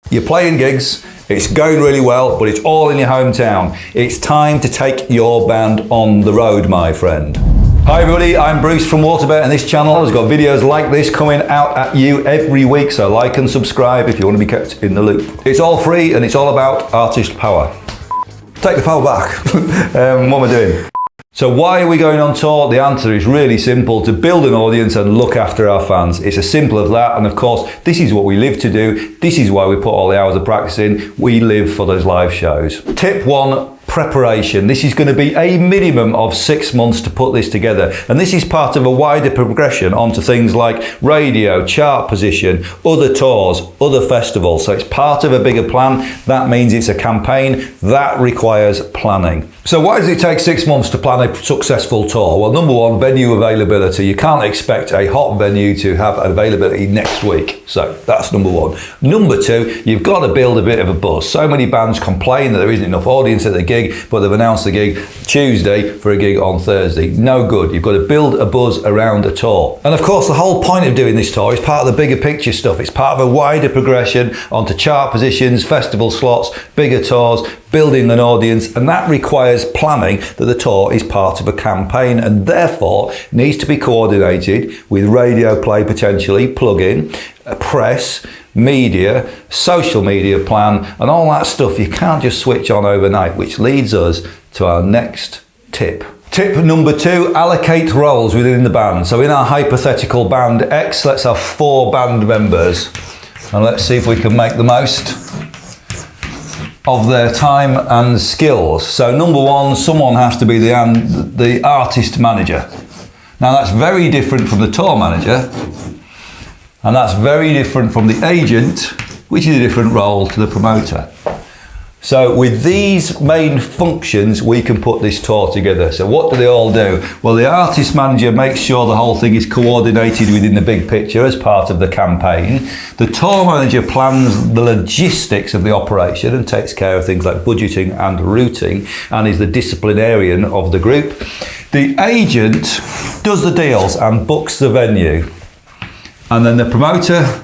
You're playing gigs, it's going really well, but it's all in your hometown. It's time to take your band on the road, my friend. Hi everybody, I'm Bruce from WaterBear, and this channel has got videos like this coming out at you every week, so like and subscribe if you want to be kept in the loop. It's all free and it's all about artist power. Take the power back. What am I doing? So why are we going on tour? The answer is really simple: to build an audience and look after our fans. It's as simple as that, and of course this is what we live to do. This is why we put all the hours of practice in. We live for those live shows. Tip 1, preparation. This is going to be a minimum of 6 months to put this together, and this is part of a wider progression onto things like radio, chart position, other tours, other festivals. So it's part of a bigger plan. That means it's a campaign that requires planning. So why does it take 6 months to plan a successful tour? Well, number one, venue availability. You can't expect a hot venue to have availability next week. So that's number one. Number two, you've got to build a bit of a buzz. So many bands complain that there isn't enough audience at the gig, but they've announced the gig Tuesday for a gig on Thursday. No good. You've got to build a buzz around a tour. And of course, the whole point of doing this tour is part of the bigger picture stuff. It's part of a wider progression onto chart positions, festival slots, bigger tours, building an audience, and that requires planning that the tour is part of a campaign and therefore needs to be coordinated with radio play, potentially, plug-in, press, media, social media plan, and all that stuff you can't just switch on overnight, which leads us to our next tip. Tip number 2, allocate roles within the band. So in our hypothetical band X, let's have 4 band members, and let's see if we can make the most of their time and skills. So number 1, someone has to be the artist manager. Now that's very different from the tour manager, and that's very different from the agent, which is a different role to the promoter. So with these main functions, we can put this tour together. So what do they all do? Well, the artist manager makes sure the whole thing is coordinated within the big picture as part of the campaign. The tour manager plans the logistics of the operation and takes care of things like budgeting and routing, and is the disciplinarian of the group. The agent does the deals and books the venue. And then the promoter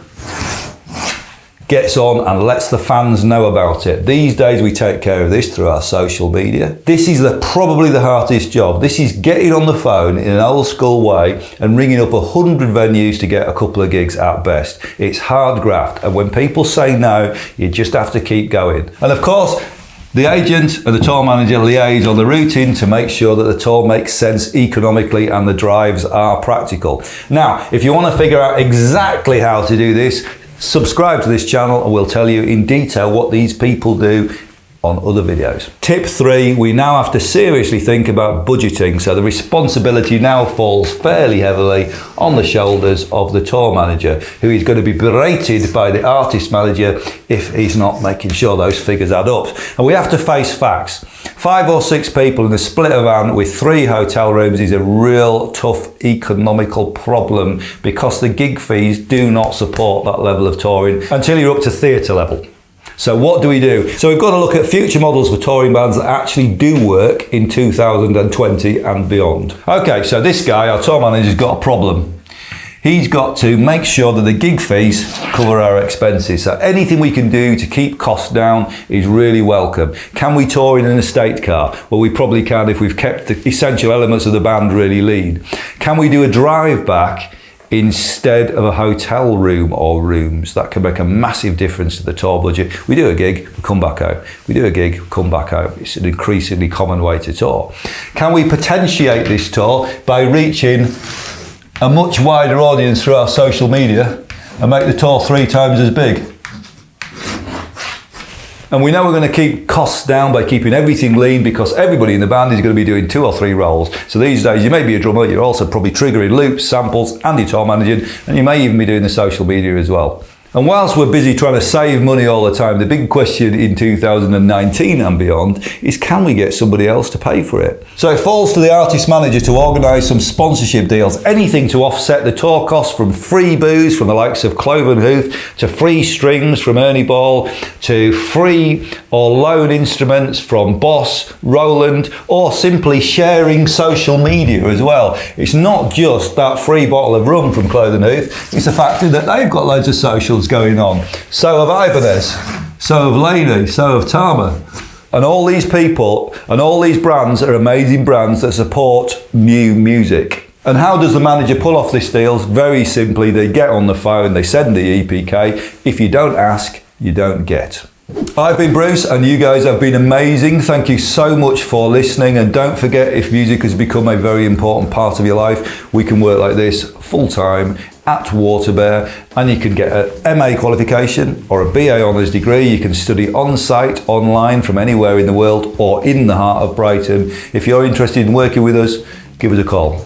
gets on and lets the fans know about it. These days we take care of this through our social media. This is probably the hardest job. This is getting on the phone in an old school way and ringing up 100 venues to get a couple of gigs at best. It's hard graft, and when people say no, you just have to keep going. And of course, the agent and the tour manager liaise on the routing to make sure that the tour makes sense economically and the drives are practical. Now, if you want to figure out exactly how to do this, subscribe to this channel and we'll tell you in detail what these people do on other videos. Tip 3, we now have to seriously think about budgeting. So the responsibility now falls fairly heavily on the shoulders of the tour manager, who is going to be berated by the artist manager if he's not making sure those figures add up. And we have to face facts. 5 or 6 people in a split van with 3 hotel rooms is a real tough economical problem, because the gig fees do not support that level of touring until you're up to theatre level. So what do we do? So we've got to look at future models for touring bands that actually do work in 2020 and beyond. Okay, so this guy, our tour manager's got a problem. He's got to make sure that the gig fees cover our expenses. So anything we can do to keep costs down is really welcome. Can we tour in an estate car? Well, we probably can if we've kept the essential elements of the band really lean. Can we do a drive back instead of a hotel room or rooms? That can make a massive difference to the tour budget. We do a gig, we come back home. We do a gig, come back home. It's an increasingly common way to tour. Can we potentiate this tour by reaching a much wider audience through our social media and make the tour 3 times as big? And we know we're going to keep costs down by keeping everything lean, because everybody in the band is going to be doing 2 or 3 roles. So these days you may be a drummer, you're also probably triggering loops, samples, and you're tour managing, and you may even be doing the social media as well. And whilst we're busy trying to save money all the time, the big question in 2019 and beyond is, can we get somebody else to pay for it? So it falls to the artist manager to organise some sponsorship deals, anything to offset the tour costs, from free booze from the likes of Cloven Hoof, to free strings from Ernie Ball, to free or loan instruments from Boss, Roland, or simply sharing social media as well. It's not just that free bottle of rum from Cloven Hoof, it's the fact that they've got loads of socials deals going on. So have Ibanez, so have Laney, so have Tama. And all these people and all these brands are amazing brands that support new music. And how does the manager pull off these deals? Very simply, they get on the phone, they send the EPK. If you don't ask, you don't get. I've been Bruce and you guys have been amazing. Thank you so much for listening, and don't forget, if music has become a very important part of your life, we can work like this full time at WaterBear, and you can get a MA qualification or a BA honours degree. You can study on site, online, from anywhere in the world or in the heart of Brighton. If you're interested in working with us, give us a call.